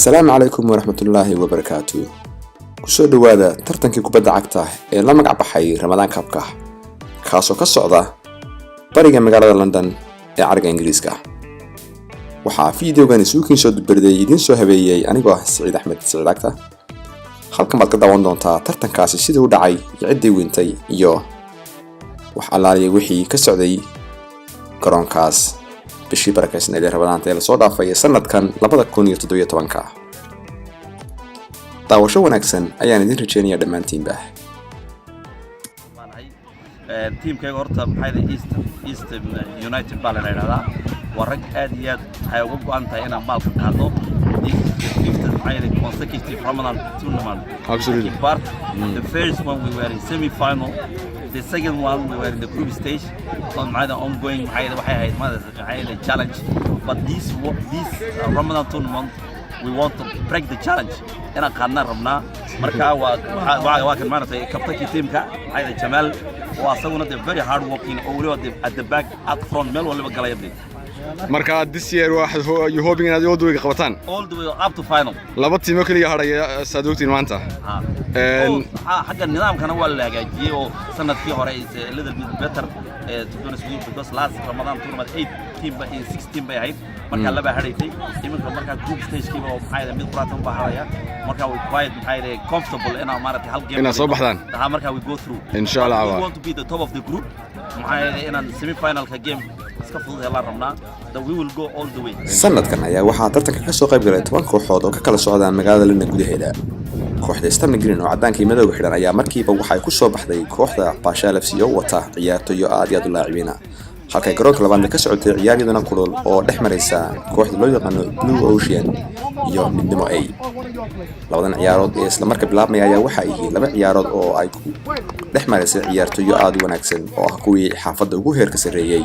السلام عليكم ورحمة الله وبركاته. كسو دوادا ترتنكي كوبادا عagta ee la magac baxay Ramadan Cup-ka kaasoo ka socda bariga magaalada London ee cariga Ingiriiska. Waxaa fiidiyogan isugu soo dibirday idin soo habeeyay anigoo ah Saciid Axmed Saciid Agta. Halkan baad ka daawan doontaa tartankaasi sidii u dhacay ciidii wintay iyo wax allaaliye wixii ka socday garoonkaas bishii barakaysan ee Ramadan ee la soo dhaafay sanadkan 2017. daawasho wanaagsan ayaan idin rajeynayaa dhammaantiinba. teamkayga horta maxay East United baa la yiraahdaa waa rag aad iyo aad waxay uga go'an tahay inaan maalka qaado consecutive Ramadan tournament. Absolutely. The first one we were in semi-final. The second one we were in the group stage. On my ongoing challenge. But this Ramadan tournament we want to break the challenge. أنا قلنا ربنا مركا واكن معنا في كابتن تيمكا هذا جمال وأصلنا the very hard working already at the back at front مل ولا بقى يبدي. مركا this year واحد هو you hoping إن all the way قبطان. All the way up to final. لابد تيمك اللي هذا صدوقتي نوانتا. حق النظام كان هو اللي جاي وسنة فيه رئيس little bit better to be honest with you because last Ramadan tournament 8 team by 16 by 8 marka la baahaytay iminka marka group stage kiiba oo maxay mid quraatan baahaya marka we quite maxay comfortable ina maartay hal game ina soo baxdaan marka we go through inshallah we want to be the top of the group maxay ina semi final ka game iska fudud la rabnaa that we will go all the way. sanadkan ayaa waxaa tartanka ka soo qayb galay 10 kooxood oo ka kala socdaan magaalada London gudaheeda. kooxda Stamford Green oo cadaankii madowga xidhan ayaa markiiba waxay ku soo baxday kooxda Bashaal FC oo wata ciyaartoyo aad iyo aad u laacibiina. halka garoonka labaad ka socotay ciyaariyaduna kulul oo dhex maraysa kooxda loo yaqaan Blue Ocean iyo midnimo ay. labadan ciyaarood ee isla markaa bilaabmay ayaa waxa ay laba ciyaarood oo ay dhex maraysay ciyaartoyo aad u wanaagsan oo ah kuwii xaafadda ugu heerka sareeyay.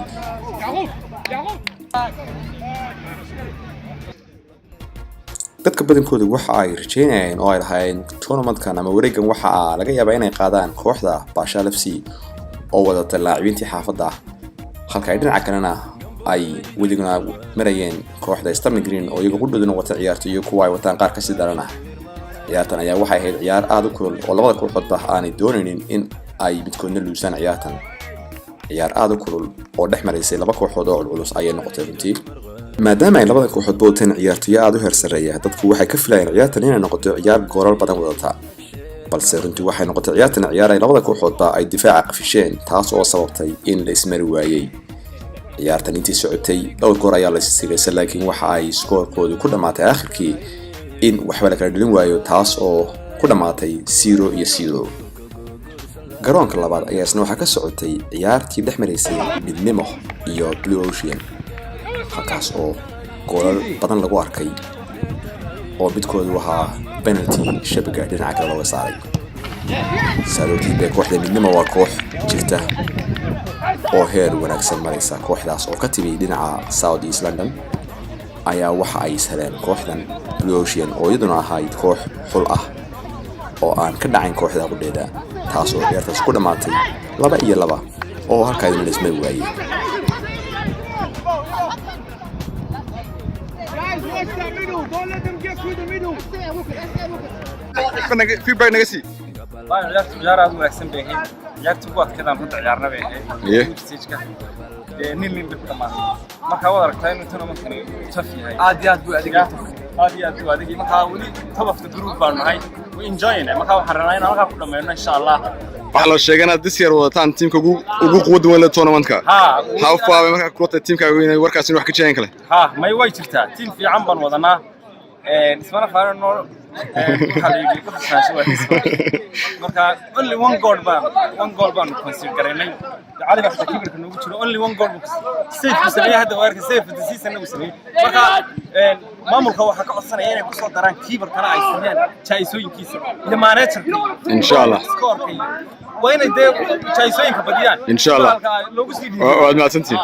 dadka badankoodu waxa ay rajeynayeen oo ay lahaayeen tournamentkan ama wareegan waxa laga yaabaa inay qaadaan kooxda Bashaal FC oo wadata laacibiintii xaafadda halka ay dhinaca kalena ay wadiguna marayeen kooxda Stamford Green oo iyagu qududuna wata ciyaartoyo kuwa ay wataan qaar ka sii darana. ciyaartan ayaa waxay ahayd ciyaar aad u kulul oo labada kooxoodba aanay doonaynin in ay midkoodna luusaan ciyaartan. ciyaar aad u kulul oo dhex maraysay laba kooxood oo culus ayay noqotay runtii. maadaama ay labada kooxood booteen ciyaartoyo aad u heer sareeya dadku waxay ka filayeen ciyaartan inay noqoto ciyaar goolal badan wadata. balse runtii waxay noqotay ciyaartan ciyaar ay labada kooxoodba ay difaaca qafisheen taas oo sababtay in la ismari waayay. ciyaartan intii socotay dhowr goor ayaa la isisiiray laakiin waxa ay skoorkoodu ku dhamaatay aakhirkii in waxba la kala dhalin waayo taas oo ku dhamaatay 0-0. garoonka labaad ayaa isna waxa ka socotay ciyaartii dhex maraysay midnimo iyo Blue Ocean halkaas oo goolal badan lagu arkay oo midkoodu waxa penalty shabaga dhinaca kale loo saaray. saadootii kooxda midnimo waa koox jirta oo heer wanaagsan maraysa. kooxdaas oo ka timi dhinaca South East London ayaa waxa ay saleen kooxdan Blue Ocean oo iyaduna ahayd koox xul ah oo aan ka dhacayn kooxda qudheeda taas oo ciyaartaas ku dhamaatay 2-2 oo halkaasina la ismay waayay. feedback نجسي. ciyaartu wanaagsan bay ahayd ciyaartu ku adkaadaan runta ciyaarna bay ahayd stage-ka nin buu dhamaatay marka wada aragtay inuu tournament-kan tough yahay aad iyo aad buu adigay marka wali top of the group baan nahay we enjoying marka waxaan rabnaa inaan halka ku dhameeyno insha Allah. waxaa loo sheegay inaad this year wadataan teamka ugu quwada weyn ee tournament-ka how far marka kulata teamka inay warkaas wax ka jeeyeen kale may way jirtaa team fiican baan wadanaa ismana faarno xaligi ku xasaashi marka only one goal baan consider gareynay caliga xataa kibirka noogu jiro only one goal safe sameeyay hadda warka safe the season nagu sameeyay marka maamulka waxa ka codsanaya inay ku soo daraan kibirkana ay sameeyaan chaisooyinkiisa iyo managerka inshallah وين يدير جايزين كبديان ان شاء الله لوgu sii waad maasantii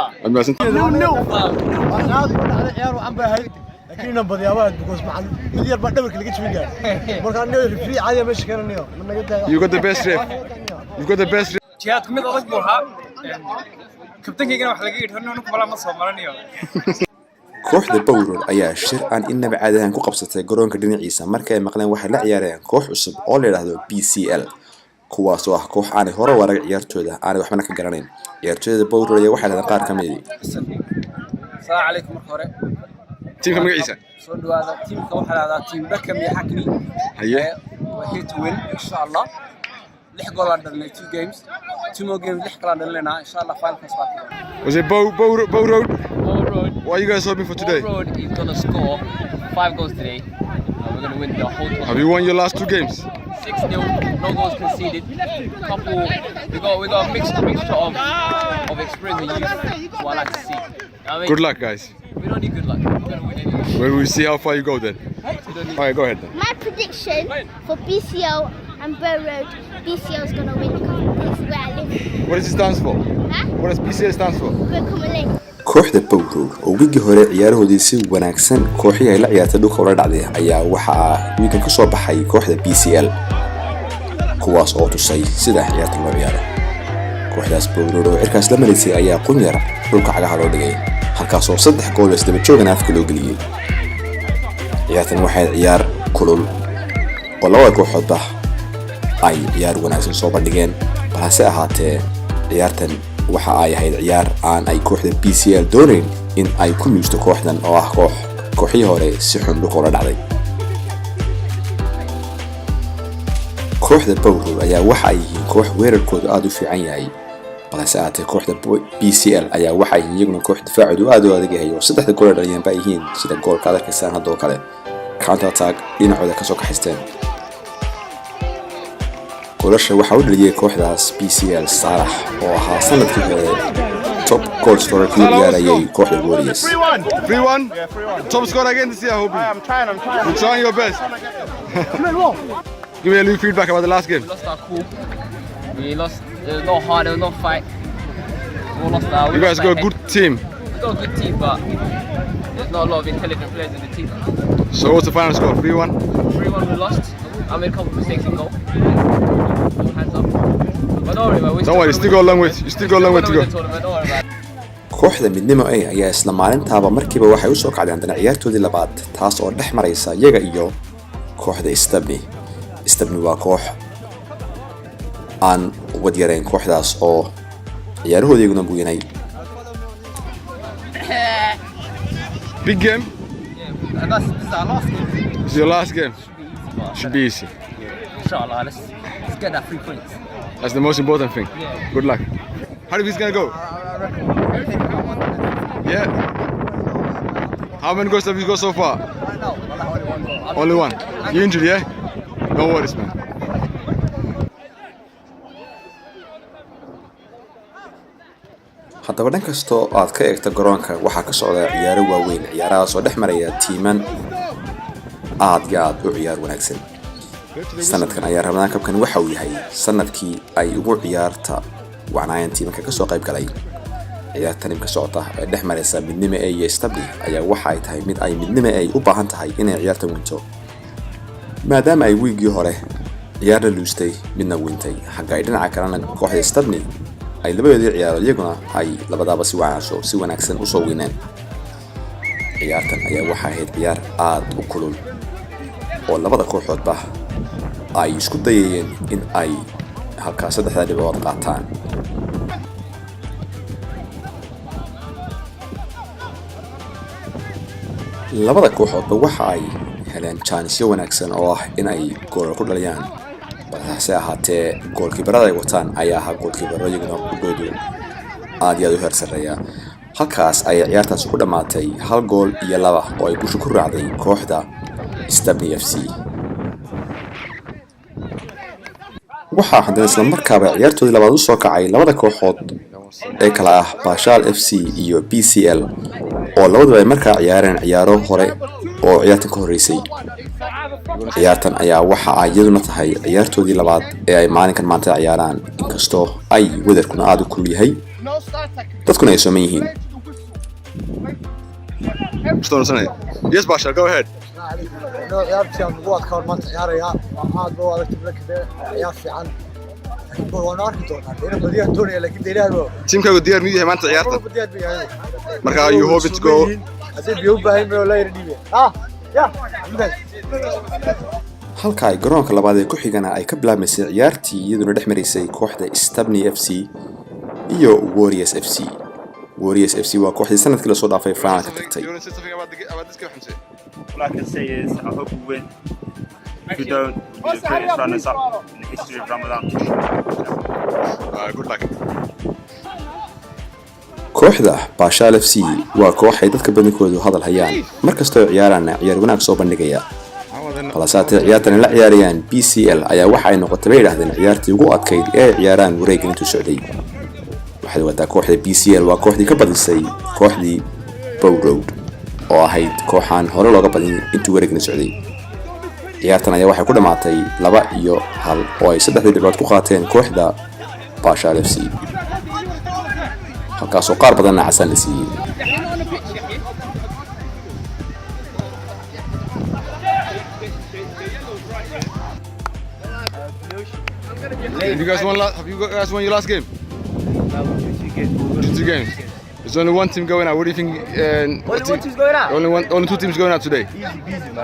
لكن انا بديابات بكوز مع مليار بعد دبرك اللي جبت marka annaga free caadi ma shaqeynaayo you got the best ref jihaad kumid adag buu ahaa kabtankeygana wax laga yidhi horna ku bala ma soo maranayo kooxda Bowroad ayaa shir aan inaba caadahan ku qabsatay garoonka dhinaciisa markay maqleen waxay la ciyaareen koox cusub oo la yiraahdo BCL kuwaas oo ah koox aan hore warag ciyaartooda aan waxba ka garanayn ciyaartooyda Bowroad ayaa waxa la qaar kamid السلام عليكم مرحبا تيمka magaciisa soo dhawaada teamka waxa la yiraahdaa team Beckham iyo Hakimi haye waxay to win insha Allah 6 gool aan dhalnay 2 games 2 more games 6 kala dhalnayna insha Allah finals back was it Bowroad Bowroad. what are you guys hoping for today Bowroad is gonna score 5 goals today. We're gonna win the whole tournament. have you won your last 2 games 6-0, no goals conceded. Couple, we got a mixture of experience and youth. So I like to see. I mean, good luck guys we don't need good luck. We're gonna win anyway. well we'll see how far you go then alright go ahead then My prediction for BCL and Bowroad, BCL is going to win because this is where I live. what does it stand for Huh? what does BCL stand for Brokomole. kooxda Bowroad oo wigi hore ciyaarahoodii si wanaagsan kooxihii ay la ciyaartay dhulka wala dhacday ayaa waxa wiigan ka soo baxay kooxda BCL kuwaas oo tusay sida ciyaarta loo ciyaaro kooxdaas Bowroad oo cirkaas la maleysay ayaa qunyar dhulka cagaha loo dhigay halkaas oo 3 gool isdaba joogan afka loo geliyay ciyaartan waxay ciyaar kulul oo laba kooxood ay ciyaar wanaagsan soo bandhigeen balse ahaatee ciyaartan waxa ay ahayd ciyaar aan ay kooxda BCL doonayn in ay ku miisto kooxdan oo ah kooxii hore si xun dhulka ula dhacday kooxda Bowroad ayaa waxa ay yihiin koox weerarkooda aad u fiican yahay balse ahaatee kooxda BCL ayaa waxa ay iyaguna koox difaacoodu aad u adag yahay oo 3 gool dhaliyeen baa yihiin sida goolka adarkaysan hadoo kale counter attack dhinacooda ka soo kaxaysteen goolasha waxa uu dhaliyay kooxdaas BCL Salah oo ahaa sanadkii hore top goal scorer ku ciyaarayay kooxda Warriors 3-1 top scorer again this year Hobie I'm trying you're trying your best give me a little feedback about the last game We lost our cool. We lost. There was no heart. There was no fight. We lost our. you guys got a good team We got a good team, but there's not a lot of intelligent players in the team. so what's the final score 3-1 3-1 we lost. I made a couple of mistakes in goal. Hands up. But don't worry, man. don't worry you still got a long way you still got a long way to go Don't worry about it. kooxda midnimo ayaa isla maalintaaba markiiba waxay u soo kacdeen dana ciyaartoodii labaad taas oo dhex maraysa iyaga iyo kooxda Stabni waa koox aan wad yareen kooxdaas oo ciyaarahoodii buuyanay big game And this is our last game. it's your last game should be easy Inshallah, let's get that 3 points. that's the most important thing good luck how do you think it's gonna go yeah how many goals have you got so far only one you injured yeah no worries man haddaba dhan kastoo aad ka eegto garoonka waxaa ka socda ciyaaro waaweyn ciyaarahaas oo dhex maraya tiiman aad iyo aad u ciyaar wanaagsan sanadkan ayaa Ramadaan Cup-kan waxa uu yahay sanadkii ay ugu ciyaarta wacnaayeen tiimanka ka soo qayb galay ciyaartan ka socota ee dhex maraysa midnimo iyo Stabni ayaa waxa ay tahay mid ay midnimo ay u baahan tahay inay ciyaartan winto maadaama ay wiigii hore ciyaar la luustay midna wintay xagga ay dhinaca kalena kooxda Stabni ay labadoodii ciyaaro iyaguna ay labadaaba si wanaagsan u soo weyneen ciyaartan ayaa waxa ahayd ciyaar aad u kulul oo labada kooxoodba ay isku dayayeen in ay halkaas 3 dhibcood qaataan labada kooxoodba waxa ay heleen chance wanaagsan oo ah in ay gool ku dhaliyaan balse ahaatee goolkiibarada ay wataan ayaa ahaa goolkiibaro iyaguna ku goodo aad iyo aad u heer sarreeya halkaas ay ciyaartaas ku dhamaatay 1 gool iyo 2 oo ay bushu ku raacday kooxda Stabni FC waxaa haddana isla markaaba ciyaartoodii labaad u soo kacay labada kooxood ee kala ah Bashal FC iyo BCL oo labaduba ay markaa ciyaareen ciyaaro hore oo ciyaartan ka horeysay ciyaartan ayaa waxa ay iyaduna tahay ciyaartoodii labaad ee ay maalinkan maanta ciyaaraan inkastoo ay wadarkuna aad u kulul yahay dadkuna ay sooman yihiin yes Bashal go ahead نوع عيارتي أنا قوات كار مانت عياريا عاد بوا على تبلك ده عيار في عن بوا نار كتونا هنا بديها توني لكن دينا بوا teamkaagu diyaar miyuu yahay maanta ciyaartan بديها بيها marka you hope it go هذا بيوبا هم ولا يرديه يا halka ay garoonka labaad ee ku xigana ay ka bilaabmaysay ciyaartii iyaduna dhex mareysay kooxda Stabny FC iyo Warriors FC. Warriors FC waa kooxdii sanadkii la soo dhaafay final ka tagtay. You want to say something about this game, Hamza? All I can say is I hope we win. If we don't, we'll be the greatest runners up in the history of Ramadan. Good luck. kooxda Bashal FC waa koox ay dadka badankoodu hadal hayaan markastoo ciyaarana ciyaar wanaag soo bandhigaya. Balasaate ciyaartan la ciyaarayaan PCL ayaa waxa ay noqotay bay yiraahdeen ciyaartii ugu adkayd ee ciyaaraan wareeg intuu socday. waxay wada kooxda PCL waa kooxdii ka badisay kooxdii Bow Road oo ahayd kooxan hore looga badin intuu wareegna socday. ciyaartan ayaa waxay ku dhamaatay 2-1 oo ay 3 dhibcood ku qaateen kooxda Bashal FC. halkaasoo qaar badanna casan la siiyay. Have you guys won your last game? Two games. There's only one team going out. What do you think? Only one team's going out? Only two teams going out today.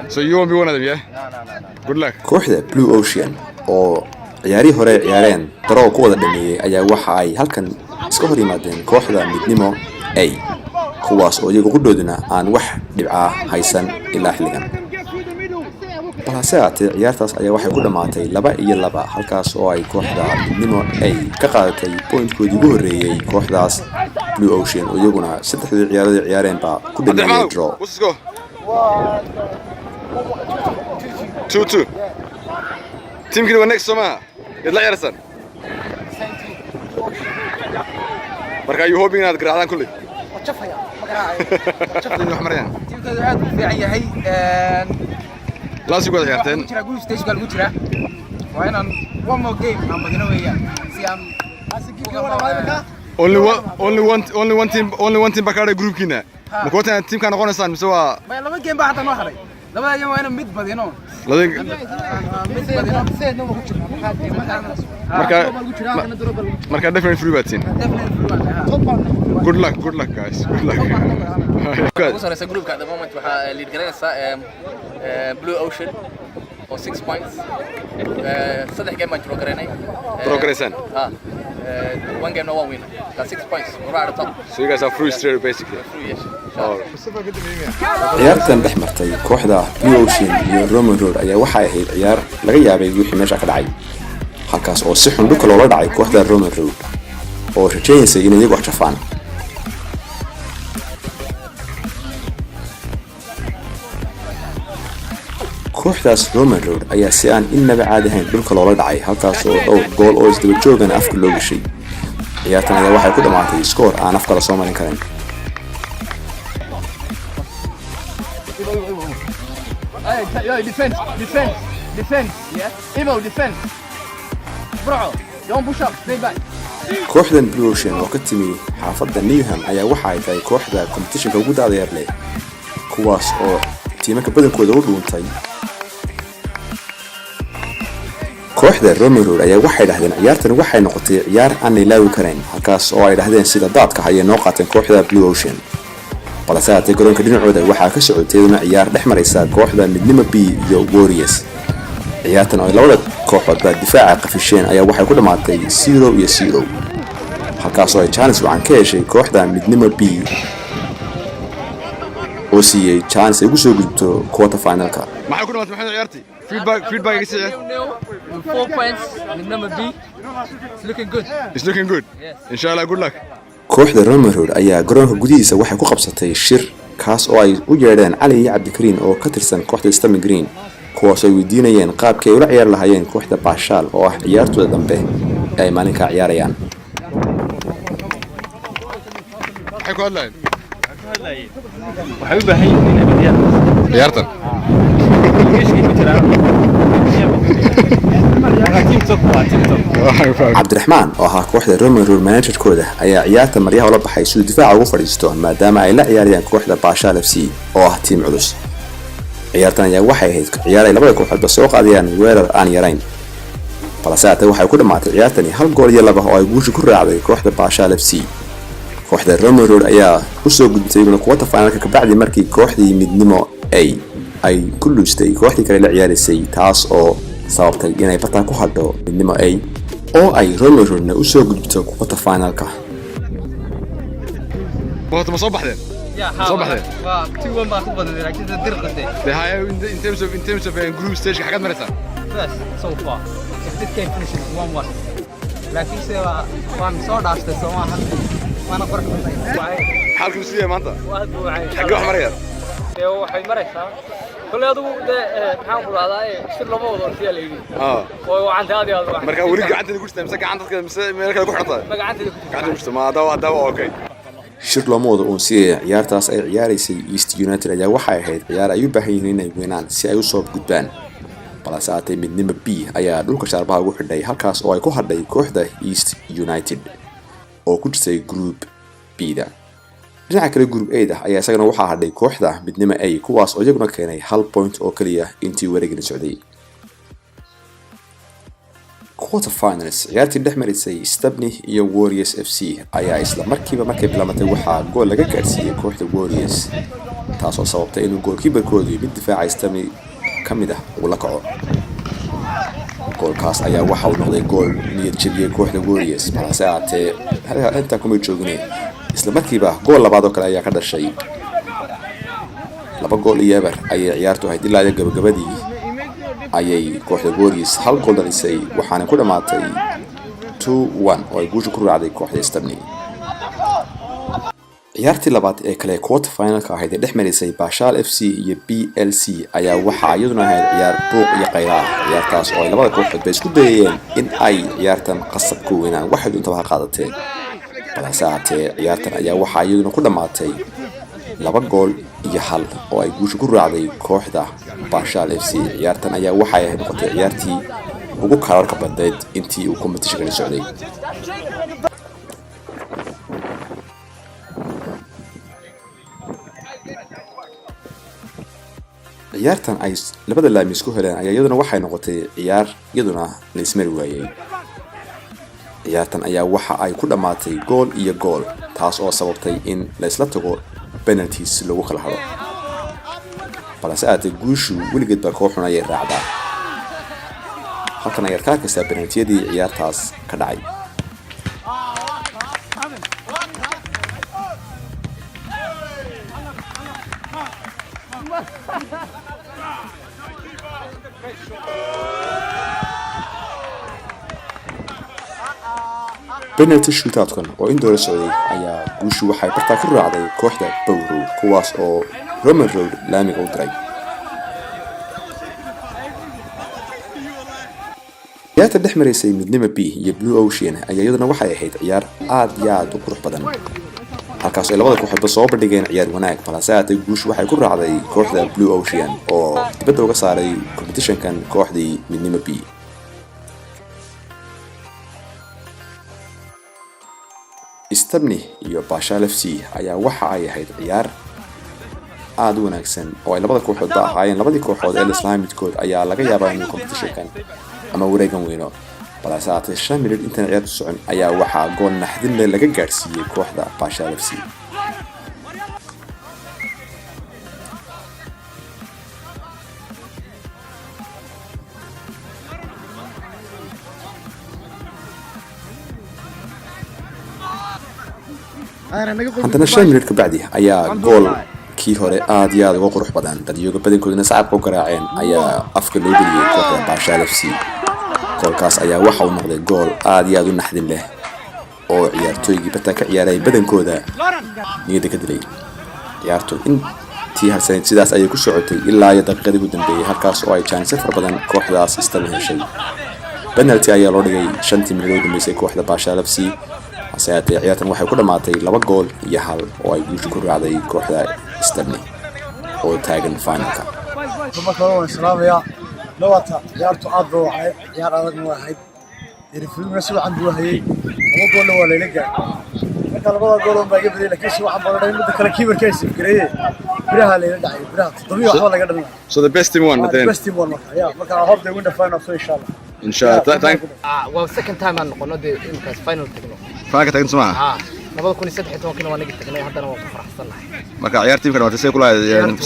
So you won't be one of them, yeah? No. Good luck. kooxda Blue Ocean oo ciyaarihii hore ciyaareen daroo ku wada dhameeyay ayaa waxa ay halkan iska hor yimaadeen kooxda Midnimo A kuwaas oo iyagu ku doodina aan wax dhibca haysan ilaa xilligan. balse ciyaartaas ayaa waxay ku dhamaatay 2-2 halkaas oo ay kooxda Midnimo A ka qaadatay point-koodii ugu horeeyay kooxdaas Blue Ocean oo iyaguna 3 ciyaarood ciyaareen baa ku dhameeyay draw. What's the score? 2-2. Team kii next summer. Idla ciyaarsan. Marka you hoping inaad garaacdaan kulli? Wajafaya magaraacay wax marayaan. teamkoodu aad u fiican yahay Laasi ku ciyaarteen. jira group stage gal ku jira waa inaan one more game aan badino weeyaan si aan only one team bakada groupkiina ma ku taan teamka noqonaysaan mise waa laba game baa hadda noo haray labada game waa inaan mid badino marka definitely free batin. Good luck guys. Good luck. وصلنا جروب at the moment waxaa lead garanaysa Blue Ocean oo 6 points. 3 game baan gareynay. Progressan. One game no one win. That's 6 points. We're right at the top. So you guys are free straight basically. Free, yes. ciyaartan dhex martay kooxda Blue Ocean iyo Roman Road ayaa waxay ahayd ciyaar laga yaabay wixii meesha ka dhacay. halkaas oo si xun dhulka loola dhacay kooxda Roman Road oo rajaynaysa inay iyagu jafaan. kooxdaas Roman Road ayaa si aan innaba caadi ahayn dhulka loola dhacay halkaas oo dhowr gool oo isdaba joogan afka loo gashay. ciyaartan ayaa waxay ku dhamaatay score aan afka la soo marin karin. Defense. Yeah. Evo defense. Bro, don't push up. Stay back. kooxdan Blue Ocean oo ka timi xaafadda Newham ayaa waxa ay tahay kooxda competitionka ugu daadeer leh kuwaas oo tiimaka badankooda u dhuuntay. kooxda Roman Road ayaa waxay dhahdeen ciyaartan waxay noqotay ciyaar aan la ilaawi karin halkaas oo ay dhahdeen sida daadka hayay noo qaateen kooxda Blue Ocean. balse haddii garoonka dhinacooda waxaa ka socotay ciyaar dhex maraysa kooxda Midnimo B iyo Warriors. ciyaartan oo labada kooxood baa difaaca qafisheen ayaa waxay ku dhamaatay 0-0 halkaas oo ay chance wacan ka heshay kooxda Midnimo B oo siiyay chance ay ugu soo gudubto quarter finalka. maxay ku dhamaatay maxay ciyaartii feedback iga sii 4 points with number B. It's looking good. Yes. Inshallah, good luck. kooxda Roman Road ayaa garoonka gudihiisa waxay ku qabsatay shir kaas oo ay u yeedheen Cali iyo Cabdikariin oo ka tirsan kooxda Stabny Green kuwaas oo weydiinayeen qaabkay ula ciyaar lahaayeen kooxda Bashal oo ah ciyaartooda dambe ay maalinka ciyaarayaan. maxay ku hadlayeen waxay u baahan yihiin inay badiyaan ciyaartan Cabdiraxmaan oo ahaa kooxda Roman Road manager-kooda ayaa ciyaarta maryaha ula baxay si difaac ugu fadhiisto maadaama ay la ciyaarayaan kooxda Bashal FC oo ah tiim culus. ciyaartan ayaa waxay ahayd ciyaar ay labada kooxoodba soo qaadayaan weerar aan yarayn. balse waxay ku dhamaatay ciyaartani 1 gool iyo 2 oo ay guusha ku raacday kooxda Bashal FC. kooxda Roma Road ayaa u soo gudbtay quarter finalka ka bacdi markii kooxdii midnimo ay ku luustay kooxdii kale la ciyaarisay taas oo sababtay inay bartaan ku hadho midnimo oo ay Roma Road u soo gudbto quarter finalka. What ma soo baxdeen? Yeah, soo baxdeen. Waa 2-1 baa ku badan laakiin dirqatay. They high in terms of group stage xagad maraysaa. Bas so far. If this game finishes 1-1. Laakiin se waa soo dhaastay Soomaaliya. Waana qorxay. Halku sidee maanta? Waa duucay. Xagga wax maraya. Waxay maraysaa. Kulli adigu maxaan ku raadayay shir lama wado ortiya leeyay. Oo waxaan taadi aad. Marka wali gacanta ku jirtay mise gacanta mise meel kale ku xirtay? Gacanta ku jirtay ma dawa okay. shir looma wado uun si ciyaartaas ay ciyaaraysay East United ayaa waxay ahayd ciyaar ay u baahan yihiin inay weynaan si ay u soo gudbaan balse aatay midnimo B ayaa dhulka shaarbaha ugu xidhay halkaas oo ay ku hadhay kooxda East United oo ku jirtay group B-da. dhinaca kale group A ayaa isagana waxaa hadhay kooxda midnimo A kuwaas oo iyaguna keenay 1 point oo kaliya intii wareegga socday. quarter finals ciyaartii dhex marisay Stabny iyo Warriors FC ayaa isla markiiba markay bilaabtay waxaa gool laga gaarsiiyay kooxda Warriors taasoo sababtay inuu goalkeeper-koodu mid difaaca Stabny kamid ah uu la kaco. goolkaas ayaa waxa uu noqday gool niyad jabiyay kooxda Warriors balse aatee inta kuma joogin isla markiiba gool labaad oo kale ayaa ka dhashay. 2 gool iyo eber ayay ciyaartu ahayd ilaa gabagabadii ayay kooxda Warriors 1 gool dhalisay waxaana ku dhamaatay 2-1 oo ay guusha ku raacday kooxda Stabny. ciyaartii labaad ee kale quarter finalka ahayd ee dhex marisay Bashal FC iyo BLC ayaa waxa iyaduna ahayd ciyaar buuq iyo qayla ciyaartaas oo ay labada kooxood bay isku dayeen in ay ciyaartan qasab ku weynaan waxay doonto ha qaadateen balse aatee ciyaartan ayaa waxa iyaduna ku dhamaatay 2 gool iyo 1 oo ay guusha ku raacday kooxda Bashal FC. ciyaartan ayaa waxay ahayd noqotay ciyaartii ugu kaararka badneed intii uu competition socday. ciyaartan ay labada laami isku heleen ayaa iyaduna waxay noqotay ciyaar iyaduna la ismari waayay. ciyaartan ayaa waxa ay ku dhamaatay gool iyo gool taas oo sababtay in la isla tago penalties lagu kala hado balse aatay guushu weligeed baa kooxuna ayay raacdaa. halkan ayaa ka arkaysaa penaltiyadii ciyaartaas ka dhacay. penalty shootout-kan oo in doora socday ayaa guushu waxay bartaa ku raacday kooxda Bowrow kuwaas oo Roma Road laamiga u diray. ciyaarta dhex marisay midnimo B iyo Blue Ocean ayaa iyaduna waxay ahayd ciyaar aad u qurux badan halkaas ay labada kooxood soo bandhigeen ciyaar wanaag balse aatay guushu waxay ku raacday kooxda Blue Ocean oo dibadda uga saaray competition-kan kooxdii midnimo B. Stabny iyo Bashal FC ayaa waxa ay ahayd ciyaar aad u wanaagsan oo ay labada kooxood ahaayeen labadii kooxood ee Islaam midkood ayaa laga yaabaa in competition-kan ama wareegan weyno balse aatay 5 minute inta ciyaartu socon ayaa waxa gool naxdin leh laga gaarsiiyay kooxda Bashal FC. haddana 5 minute ka bacdi ayaa goolkii hore aad iyo aad uga qurux badan dadyoga badankooduna sacabka u garaaceen ayaa afka loo geliyay kooxda Bashal FC. goolkaas ayaa waxa uu noqday gool aad iyo aad u naxdin leh oo ciyaartooygii barta ka ciyaaray badankooda niyadda ka dilay. ciyaartu intii harsaneyd sidaas ayay ku socotay ilaa daqiiqadii ugu dambeeyay halkaas oo ay chance far badan kooxdaas Stabny heshay. penalty ayaa loo dhigay 5 minute ugu dambeysay kooxda Bashal FC hase aatee ciyaartan waxay ku dhamaatay 2 gool iyo 1 oo ay guusha ku raacday kooxda Stabny oo taagan finalka. لوطا ciyaartu aad buu ahayd ciyaar adag ma ahayd irifilmna si wacan buu hayay 2 gool waa la gaar marka 2 gool oo baaga badiyay laakiin si wacan baa mid kale kiibarkiisa fikriyay biraha la dhacay biraha toddobiyo wax laga dhalay. So the best team won then. The best team won yeah marka I hope they win the final so inshallah. Inshallah thank well second time aan noqono de in final tagno Faaka tagin suma labada kun iyo saddex iyo tobankina waa naga tagnay haddana waan ku faraxsanahay marka ciyaartii ka dhamatay kula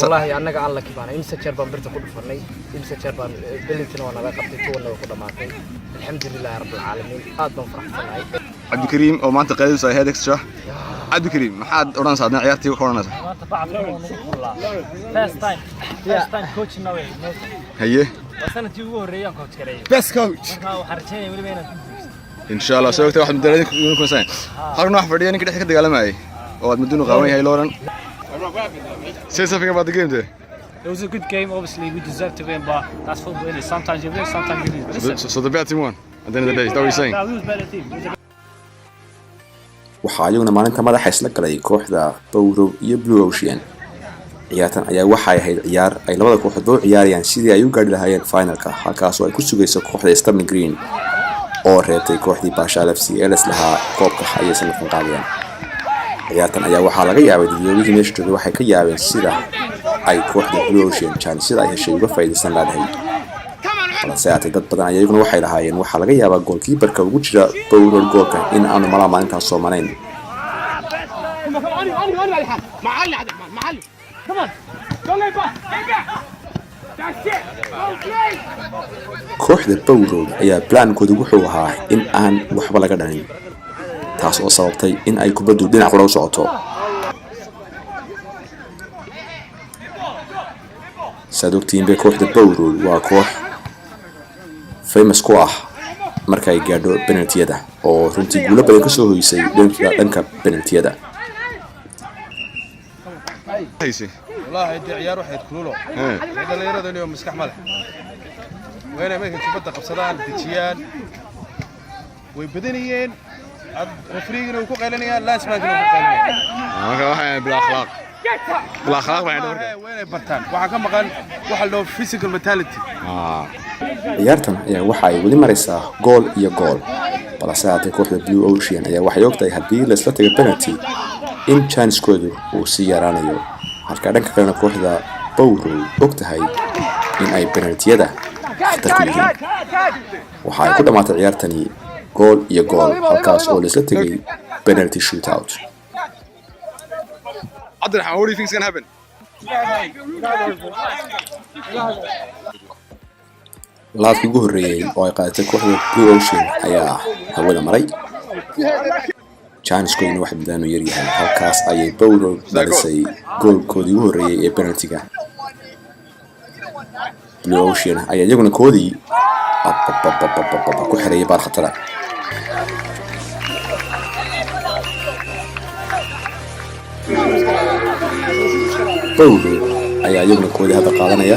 wallahi annaga aan la kibaanay imsa jeer baan birta ku dhufanay imsa jeer baan belintina waa naga qabtay toona ku dhamaatay alxamdulillaah rabbil caalamiin aad baan faraxsanahay Cabdikariim oo maanta qeydis ay head extra Cabdikariim maxaad oran saadna ciyaartii ku qoranaysa first time coach now haye sanadkii ugu horeeyay coach kareey best coach waxaan rajaynaa waliba inaan إن شاء الله سويت واحد من الدلائل يكون سين. خلنا واحد فرديان كده حكي تقال معي. أو مدونه قوي هاي لورن. Say something about the game today. It was a good game. Obviously, we deserved to win, but that's football. It is. Sometimes you win, sometimes you lose. So the better team won. At the end of the day, is that what you're saying? No, we was better team. waxaa ayaguna maalinta madaxa isla galay kooxda Bowrow iyo Blue Ocean. ciyaartan ayaa waxay ahayd ciyaar ay labada kooxood u ciyaarayaan sidii ay u gaari lahaayeen finalka halkaas oo ay ku sugayso kooxda Stabling Green oo reebtay kooxdii Bashal FC ee lahaa koobka ayay sanadkan qaadeen. ciyaartan ayaa waxaa laga yaabay dadweynaha meesha joogay waxay ka yaabeen sida ay kooxda Blue Ocean sida ay heshay uga faa'iideysan lahayd. balse dad badan ayaguna waxay lahaayeen waxaa laga yaabaa goalkeeperka ugu jira Bowrow goolka in aanu malaha maalintaas Soomaaliyeed. kooxda Bowrow ayaa plaankoodu wuxuu ahaa in aan waxba laga dhalin taas oo sababtay in ay kubaddu dhinac kale u socoto. sadogtiin bay kooxda Bowrow waa koox famous ku ah marka ay gaadho penaltiyada oo runtii guulo badan ka soo hoysay dhanka penaltiyada. والله هدي عيار واحد كلولو هذا اللي يرد اليوم مسكح ملح وين ما كنت بدك قصدان دجيان وبدنيين فريقنا وكو قيلانيان لا اسمع كانوا قيلانيان ما بالاخلاق بالاخلاق وين برتان waxa ka maqan waxa loo physical mentality ciyaartan ayaa waxa ay wali maraysaa goal iyo goal balse kooxda Blue Ocean ayaa waxay ogtahay haddii la isla tago penalty in chance-koodu uu sii yaraanayo halka dhanka kalena kooxda Bowrow ogtahay in ay penaltiyada khatar ku yihiin. waxa ay ku dhamaatay ciyaartani goal iyo goal halkaas oo la isla tagay penalty shootout. Abdulrahman, what do you think is going to happen? laadkii ugu horreeyay oo ay qaadatay kooxda Blue Ocean ayaa hawada maray. chance-kooduna wax badaan u yar yahay halkaas ayay Bowrow dhalisay goolkoodii ugu horreeyay ee penaltiga. Blue Ocean ayaa iyaguna koodii ku xirayay baar khatara. Bowrow ayaa iyaguna koodii hadda qaadanaya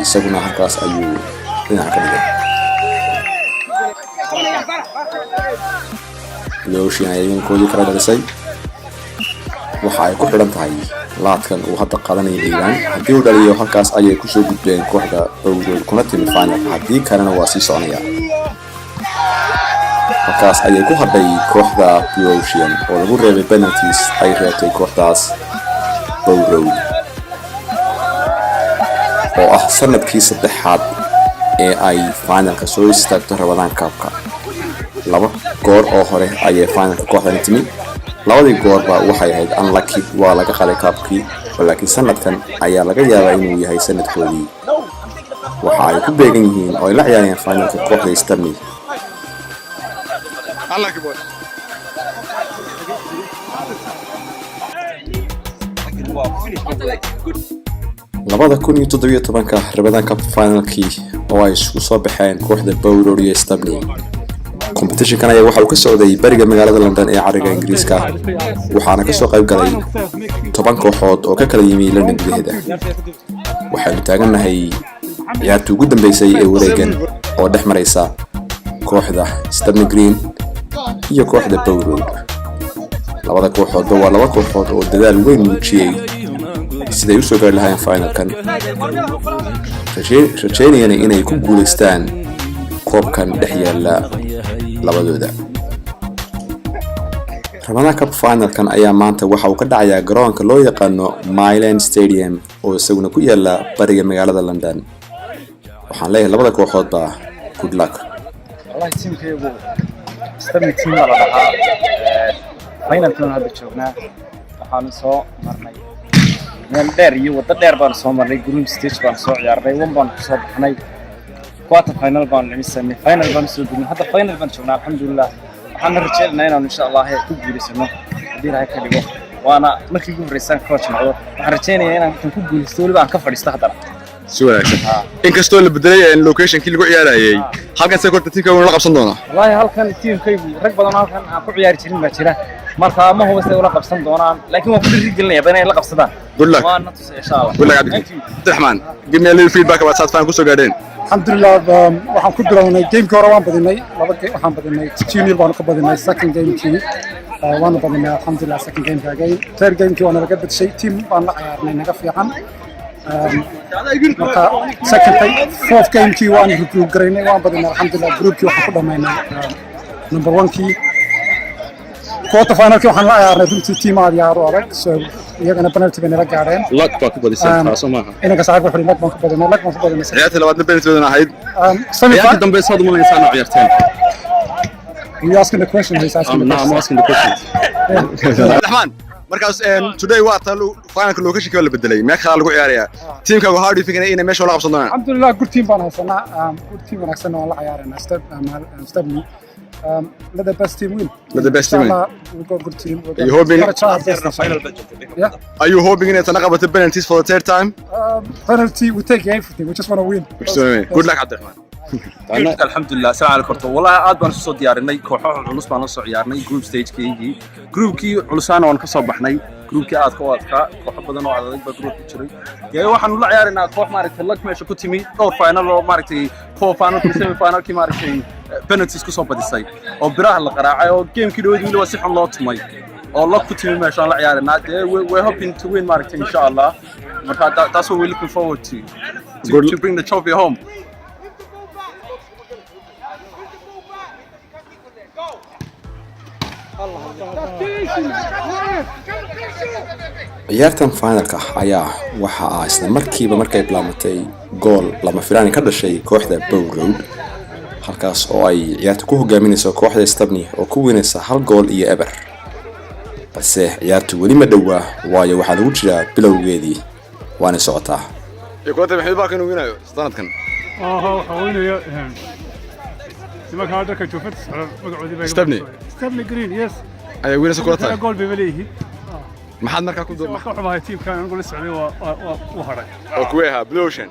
isaguna halkaas ayuu dhinaca ka dhigay. Blue Ocean ayaa iyaguna koodii kala dhalisay. waxa ay ku xidhan tahay laadkan uu hadda qaadanaya liibaan haddii uu dhaliyo halkaas ayay kusoo gudbeen kooxda Bowrow kuna timi final haddii kalena waa sii soconaya. halkaas ayay ku hadhay kooxda Blue Ocean oo lagu reebay penalties ay reebtay kooxdaas Bowrow oo ah sanadkii saddexaad ee ay finalka soo istaagto Ramadan Cup-ka. laba goor oo hore ayay finalka kooxdan timi labadii goorba waxay ahayd unlucky waa laga qalay cup-kii laakiin sanadkan ayaa laga yaabaa inuu yahay sanadkoodii. waxa ay ku beegan yihiin oo ay la ciyaarayaan finalka kooxda Stabling. Unlucky boy. labada 2017 Ramadan Cup finalkii oo ay isku soo baxeen kooxda Bowrow iyo Stabling. competition-kan ayaa waxa uu ka socday bariga magaalada London ee cariga Ingiriiska waxaana ka soo qayb galay 10 kooxood oo ka kala yimi London gudaheeda. waxaanu taaganahay ciyaartii ugu dambeysay ee wareegan oo dhex maraysa kooxda Stabling Green iyo kooxda Bowrow. labada kooxoodba waa laba kooxood oo dadaal weyn muujiyay siday u soo gaari lahaayeen finalkan rajaynayana inay ku guuleystaan koobkan dhex yaala labadooda. Ramadan Cup finalkan ayaa maanta waxa uu ka dhacayaa garoonka loo yaqaano Myland Stadium oo isaguna ku yaala bariga magaalada London. waxaan leeyahay labada kooxoodba good luck. والله تيم كيبو استبني تيم ولا لها فاينل كنا هذا شوفنا waxaan soo marnay meel dheer iyo wada dheer baan soo marnay group stage baan soo ciyaarnay wan baan ku soo baxnay quarter final baan dhimisanay final baan soo gudbinay hadda final baan joognaa alxamdulillah waxaan rajaynaynaa inaan insha Allah ku guuleysano hadii Ilaahay ka dhigo waana markii ugu horeysay coach noqdo waxaan rajaynayaa inaan ku guuleysto waliba aan ka fadhiisto hadda si wanaagsan inkastoo la bedelay location-kii lagu ciyaarayay halkan say korta tiimka la qabsan doona wallahi halkan tiimkaygu rag badan halkan aan ku ciyaari jirin baa jira marka ma hubo say ula qabsan doonaan laakiin waan ku dhiirigelinayaa inay la qabsadaan good luck waan nafsi insha Allah good luck Abdurrahman give me a little feedback about South Fan ku soo gaadeen alxamdulillah waxaan ku bilownay gamekii hore waan badinay laba game waxaan badinay 2-0 baan ka badinay second gamekii waana badinay alxamdulillah second gameka game third gamekii waana laga badshay team baan la ciyaarnay naga fiican marka second fourth gamekii waan regroup garaynay waan badinay alxamdulillah groupkii waxaan ku dhamaynay number 1kii quarter finalkii waxaan la ciyaarnay runtii team aad yaaro adag so iyagana penalty bay nala gaareen luck baa ku badisay taasoo maaha inaga saaxiib wuxuu luck baan ku badinay ciyaarta labaadna penalty badan ahayd ciyaarta dambe saad uma leysaan oo ciyaarteen you asking the question he's asking the question I'm asking the question Abdurrahman markaas today waa talu finalka location-ka la bedelay meeqa kala lagu ciyaarayaa teamkaagu how do you think inay meesha la qabsan doonaan alxamdulillah good team baan haysanaa good team wanaagsan oo la ciyaarayna step let the best team win. Let the best team win. We've got good team. Are you hoping? Final budget. Yeah. Are you hoping in Tanaka the penalties for the third time? Penalty, we take everything. We just want to win. Good luck, Abdurrahman. alxamdulillah salaam calaykum horta wallahi aad baan soo diyaarinay kooxo culus baan la soo ciyaarnay group stage-keygii groupkii culusaana waan ka soo baxnay groupkii aad ka wadka kooxo badan oo adag baa group ku jiray yaa waxaan la ciyaaraynaa koox maaragtay lag meesha ku timi dhowr final oo maaragtay final semi final ki maaragtay penalties ku soo badisay oo biraha la qaraacay oo game-kii dhaweydii waliba si xun loo tumay oo lag ku timi meesha aan la ciyaaraynaa we're hoping to win maaragtay insha Allah marka that's what we're looking forward to bring the trophy home. ciyaartan finalka ayaa waxa isla markiiba markay bilaamatay gool lama filaan ka dhashay kooxda Bow Road halkaas oo ay ciyaarta ku hogaaminayso kooxda Stabney oo ku winaysa 1 gool iyo eber balse ciyaartu weli ma dhawaa waayo waxa lagu jiraa bilowgeedii waana socotaa kooxda maxay baa kan winayo sanadkan haweenaya سمك هذا كشوفت مقعودي بقى استبني جرين يس أيوة وين سكوتها جول بمليه ما حد مركز كود ما كان معي تيم كان نقول السعودية وهرج أوكويها بلوشن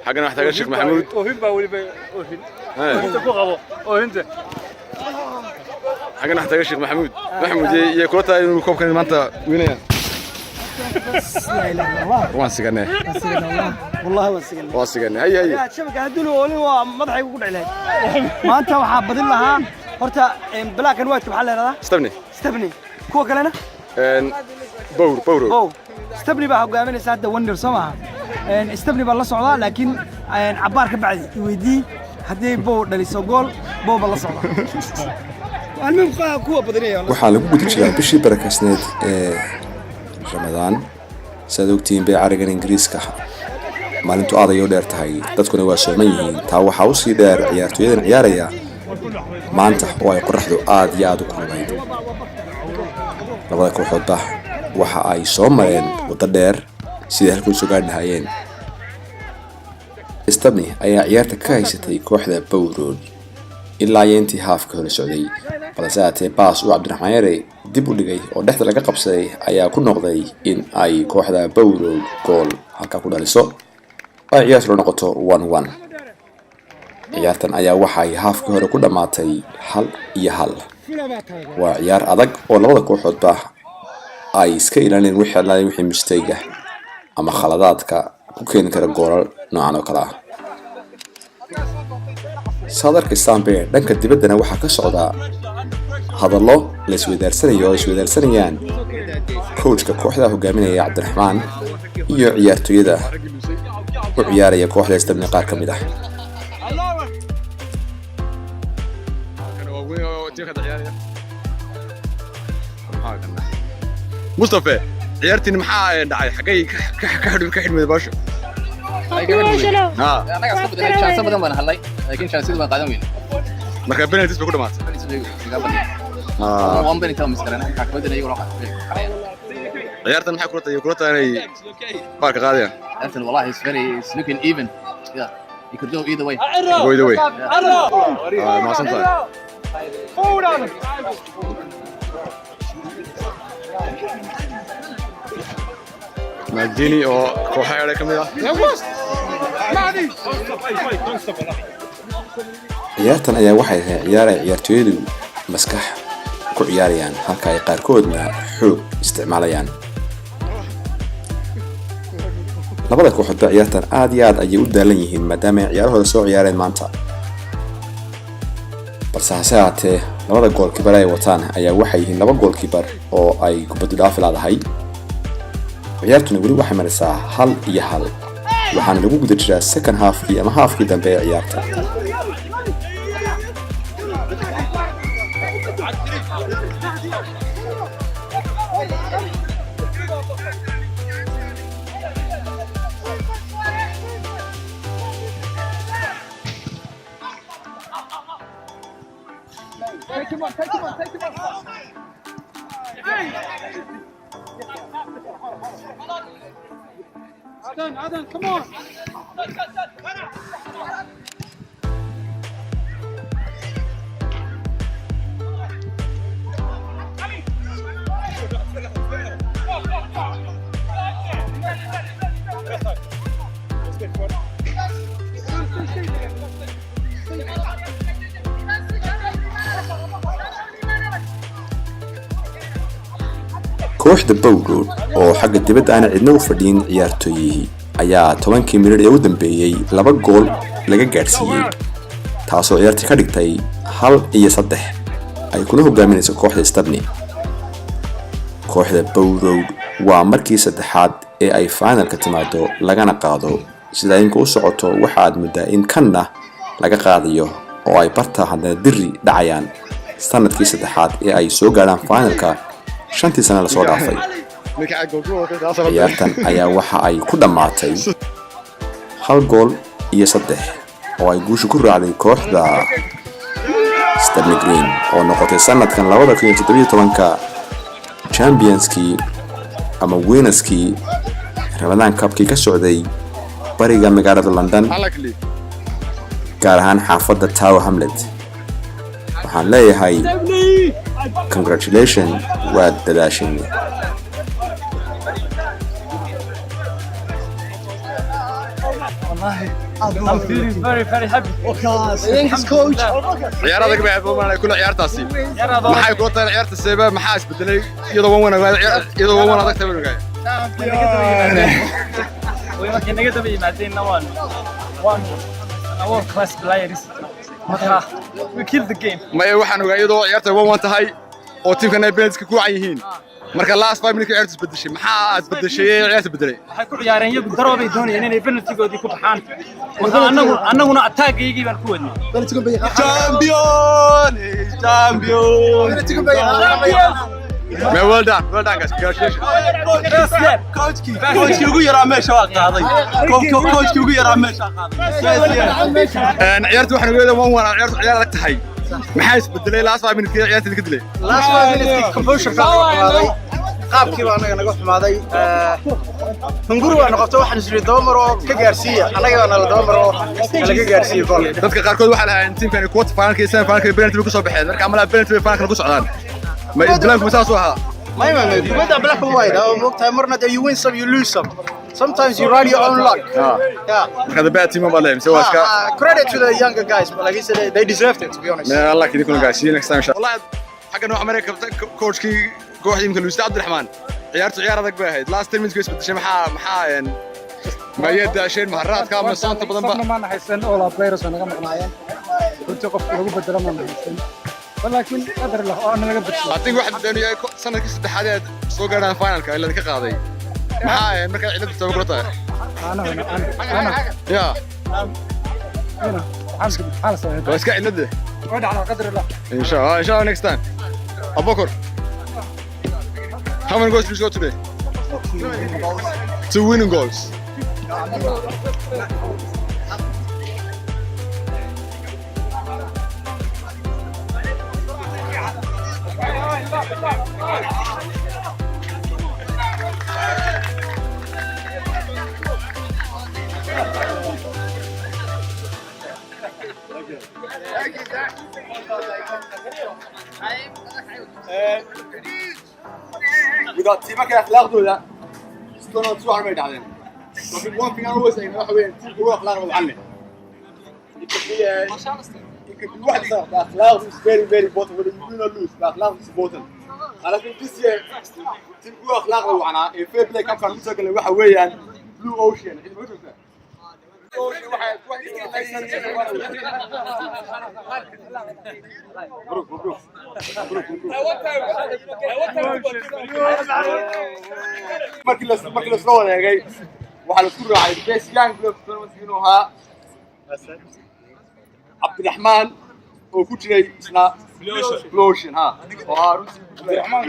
حقنا محتاج الشيخ محمود وهين باولي وهين أنت كوغابو وهين حقنا محتاج الشيخ محمود يا كوتا يكون كان مانتا وين لا اله الا الله واسقنا والله واسقنا واسقنا هي شبكه هدلو ولي waa madaxay ugu dhacay maanta waxa badin lahaa horta black and white waxa la yiraahdaa Stepney kuwa kalena Bow Stepney baa hogaaminaysa hadda Wonder Soma Stepney baa la socdaa laakiin cabaar ka bacdi weydii hadii Bow dhaliso gool Bow baa la socdaa almim kuwa badinaya waxa lagu gudi jiray bishii barakaysneed ee Ramadan sadogtiin bay arigan Ingiriiska maalintu aad ayuu dheer tahay dadkuna waa sooman yihiin taa waxa uu sii dheer ciyaartooyada ciyaaraya maanta oo ay qorraxdu aad iyo aad u kululayd labada kooxoodba waxa ay soo mareen wada dheer sidii halkuu soo gaadhayeen Stabney ayaa ciyaarta ka haysatay kooxda Bow Road ilaa intii haafka hore socday balse aatee baas uu Cabdiraxmaan Yare dib u dhigay oo dhexda laga qabsaday ayaa ku noqday in ay kooxda Bow Road gool halka ku dhaliso ay ciyaartu noqoto 1-1 ciyaartan ayaa waxa ay haafka hore ku dhamaatay 1-1 waa ciyaar adag oo labada kooxoodba ay iska ilaalinayeen wixii mistake ama khaladaadka ku keeni kara goolal noocan oo kale ah sadarka Stampe dhanka dibaddana waxa ka socda hadallo la isweydaarsanayaan coachka kooxda hogaaminaya Cabdiraxmaan iyo ciyaartooyada u ciyaaraya kooxda Stabney qaar kamid ah Mustafa ciyaartiin maxaa dhacay xagay ka xidhmay baasho anaga iska badanay chance badan baan helay laakiin chance badan qaadan weyn marka penalties ba ku dhamaatay one penalty oo miskarana ka badalay oo raqa ciyaartan maxay kula tahay baarka qaadaya after wallahi it's looking even yeah you could go either way ma santahay Maldini oo kooxaha ka mid ah ciyaartan ayaa waxay tahay ciyaar ay ciyaartooyadu maskax ku ciyaarayaan halka ay qaarkoodna xoog isticmaalayaan labada kooxoodba ciyaartan aad iyo aad ayay u daalan yihiin maadaama ay ciyaarahooda soo ciyaareen maanta balse hase haatee labada goolkiibar ay wataan ayaa waxay yihiin laba goolkiibar oo ay kubaddu dhaafi laadahay ciyaartuna weli waxay maraysaa 1-1 waxaana lagu guda jiraa second halfkii ama halfkii dambe ee ciyaarta Adan, come on. kooxda Bowroad oo xagga dibadda aan cidna u fadhiin ciyaartooyihii ayaa 10kii minute ee u dambeeyay 2 gool laga gaarsiiyay taasoo ciyaartii ka dhigtay 1-3 ay kula hogaaminayso kooxda Stabney kooxda Bowroad waa markii saddexaad ee ay finalka timaado lagana qaado sida ay u socoto waxa aad muddaa in kanna laga qaadayo oo ay barta hadana diri dhacayaan sanadkii saddexaad ee ay soo gaaraan finalka 5 sano la soo dhaafay ciyaartan ayaa waxa ay ku dhamaatay 1 gool iyo 3 oo ay guusha ku raacday kooxda Stabney Green oo noqotay sanadkan 2017 championskii ama winnerskii Ramadan Cup-kii ka socday bariga magaalada London gaar ahaan xaafadda Tower Hamlet waxaan leeyahay congratulations waa dadaasheen I'm feeling very happy. Thanks coach. ciyaarada ka baxay booman ay kula ciyaartaasi maxay ku tahay ciyaarta seeba maxaa isbedelay iyadoo wan adag tahay wanaagay way markii naga daba yimaadeen one world class players marka we killed the game ma waxaan ogaa iyadoo ciyaarta wan tahay oo teamkan ay penalty ku wacan yihiin marka last 5 minutes ciyaarta isbedeshay maxaa isbedeshay ciyaarta bedelay waxay ku ciyaareen iyagu daroobay doonayeen inay penalty-goodii ku baxaan marka annaguna attack-gaygii baan ku wadnay champion well done guys congratulations coachkii ugu yaraa meesha waa qaaday coachkii ugu yaraa meesha qaaday ciyaartu waxaan ogeedaa ciyaar adag tahay maxaa isbedelay last 5 minutes ciyaarta ka dilay last 5 minutes composure ka qaaday qaabkii baa anaga naga xumaaday hunguri waa noqotay waxaan isri doomar oo ka gaarsiiya anaga waa nala doomar oo laga gaarsiiyo gool dadka qaarkood waxa lahayn teamkan quarter finalkii semi finalkii penalty ku soo baxeen marka amala penalty finalka ku socdaan ma idlanku saas u ahaa ما kubadda black and white oo moogtahay marna you win some you lose some sometimes you ride your own luck yeah marka the bad team about them so waska credit to the younger guys but like I said they deserved it to be honest man Allah kidii kuna gaarsiin next time inshallah wallahi xagga noo America coachkii kooxda imka Luis Abdulrahman ciyaartu ciyaar adag bay ahayd last 10 minutes goes bedeshay maxaa ma yeedasheen maharaadka ama saanta badan ba ma naxaysan oo la players naga maqnaayeen runtii qofku lagu bedelo ma naxaysan ولكن قدر الله أنا لقى بتشوف. أعتقد واحد بدأني سنة كيس التحديات سوق أنا فاينل كا اللي كقاضي. معايا مركز عدد تسوي قرطة. أنا يا. أنا حالة سوي. بس كا عدد. وعد على قدر الله. إن شاء الله next time. أبو بكر. How many goals did you score today? 2 winning goals. وإذا تيمك أخلاق دولا استنوا تسوى عمي دعين لكن one thing I always say إنه حوين هو أخلاق وضعنا يمكن في واحد صار أخلاق is very very important whether you win or lose أخلاق is important أنا في this year تيم هو أخلاق وضعنا fair play كم كان مسجل واحد ويان blue ocean markii la soo wareegay waxa la isku raacay best young club tournament inuu ahaa Abdulrahman oo ku jiray isna Bloshin ha oo Abdulrahman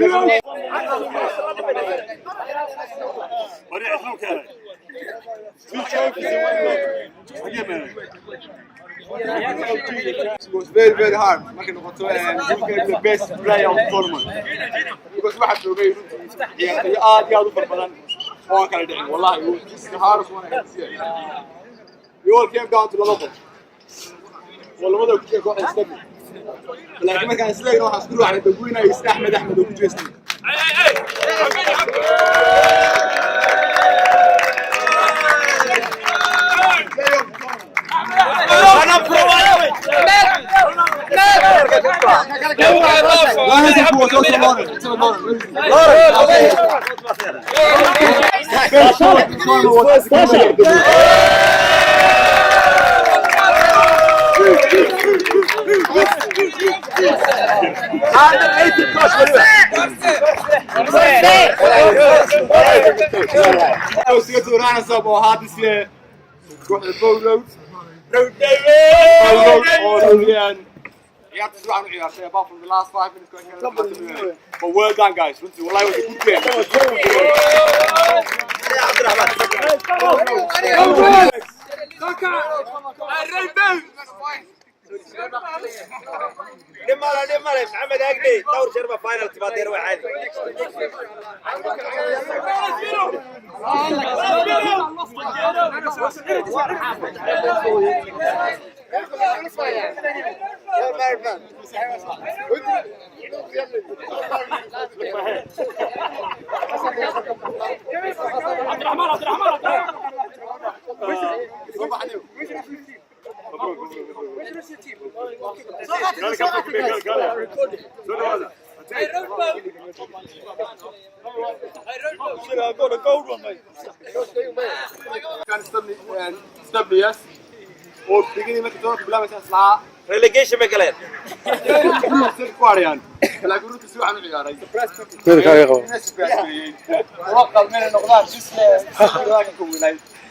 It was very very hard markii noqoto who became the best player of the tournament because waxa joogay ciyaartoy aad iyo aad u farbadan oo kala dhicin wallahi the hardest one I had seen we all came down to laba qof walbada ku jeedo waxa istaagay laakiin markaan isleeyahay waxa isku raacay dadweynaha Isla Ahmed Ahmed oo ku jeestay You have to surround me apart from the last 5 minutes going but well done guys. Well, I was a good دمار محمد أقلي دور شربة فاينل تبغى دير واحد yes. Or beginning with the problem is relegation مقلين. لا يقولون تسوي عن العيار. وقف من النقطات جسمه.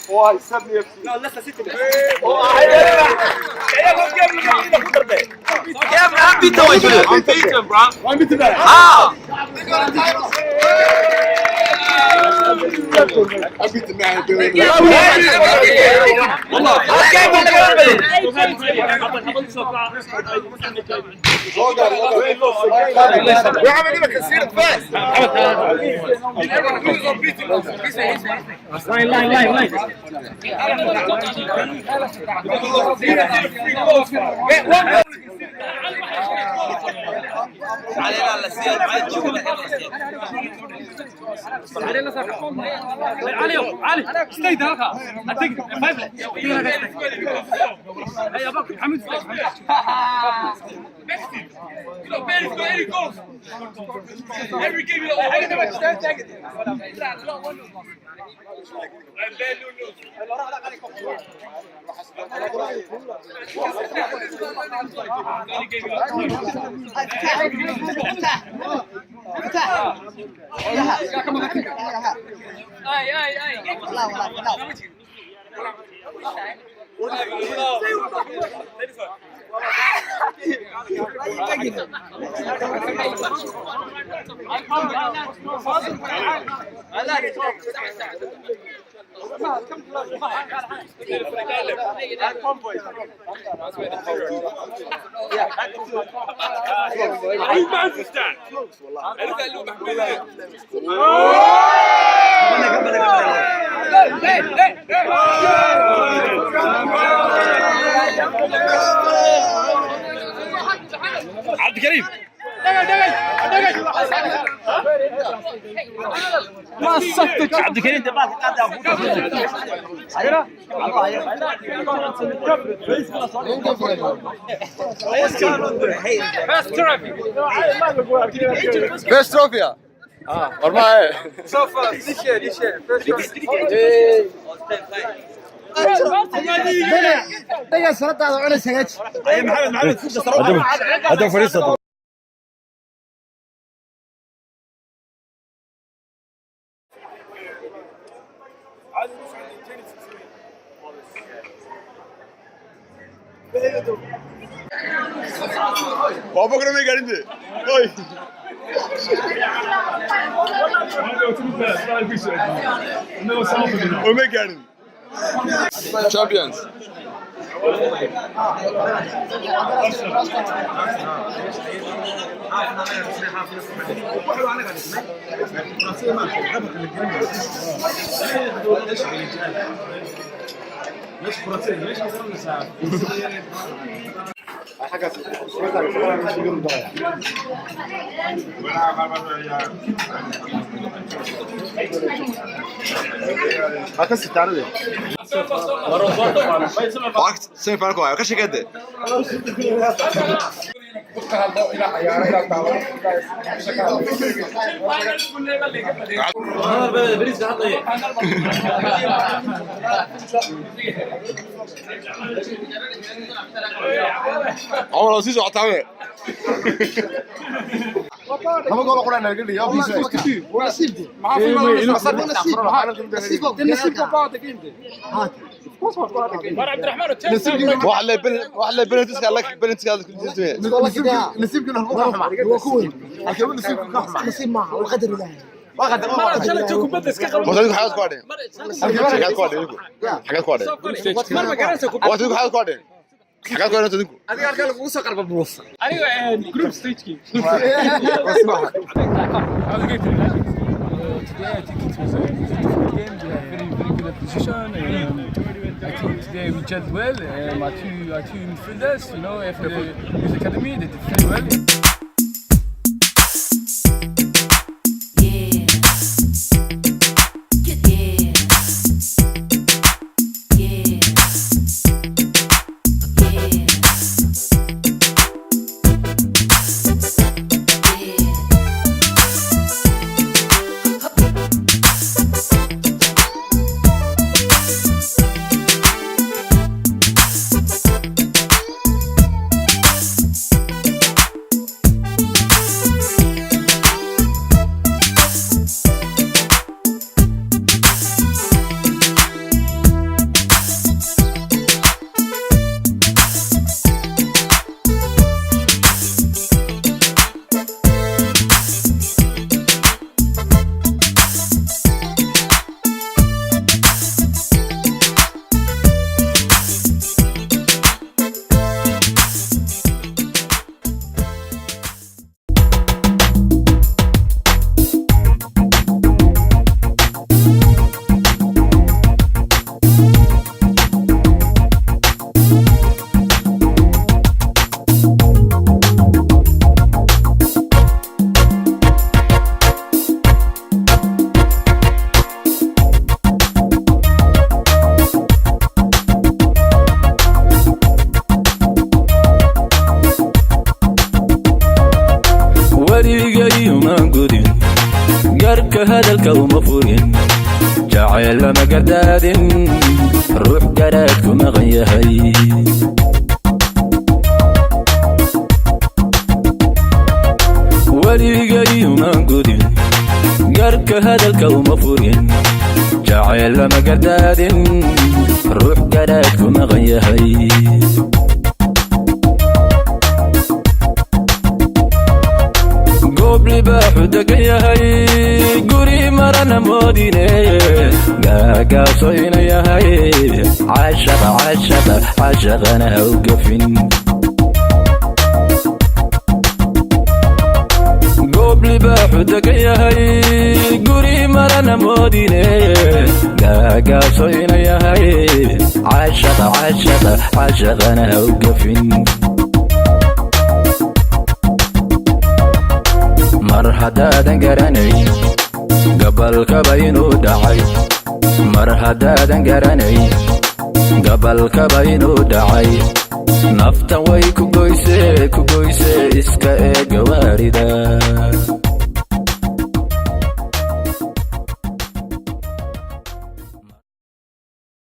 Oh, it's not near. No, let's sit in I'm beaten, bro. I'm beaten, how? I'm beaten, man. We haven't even considered first. Line. علينا السير ما تشوف علي ستي دلخا ادق فايبل يا ابو حميد very goals every game عبد الكريم ما صدق عبد الكريم انت بالك قاعد فيرست تروفي والله سوف ديشي دقيقة سرطة على سجاج محمد هذا فريسة وابوك رمي قاعد عندي اوي ومي قاعد champions Akas tarde. Bak sen fark var. Kaç geldi? عمر عزيز وعطاوي هم قالوا قرأنا قال لي يا بيسوي ونسيبتي ما في نسيب بعضك انت هات عبد الرحمن واحد بنت قال لك بنت قال لك نسيب كنا هو كوي الكون نسيب كحمه نسيب معه وقدر الله وقدر شلتكم بدس كقبل ما حاجات كوادين حاجات كوادين ما جرسكم وقتكم حاجات كوادين حاجات كوادين تدكم انا قال لك وصل قرب بوصل ايوه جروب ستيج كي اسمع Today I think it was a difficult game. We had very good opposition. I think today we judged well. Our two midfielders, you know, for the youth academy, they did very well. هذا الكون مفورين جاعل ما قداد روح قراتك ما غيهي وليقي وما قدين قرك هذا الكون مفورين جاعل ما قداد روح قراتك ما غيهي قبل باحو دقيهي قري ما marana moodine gaagaasoyna yahay cashaqana ha u gafin goob libaaxu degan yahay guri marana moodine gaagaasoyna yahay cashaqana ha u gafin mar haddaadan garanay gabalkaba inuu dhacay mar haddaadan garanay gabalkaba inuu dhacay naftan way ku goyse iska eega waarida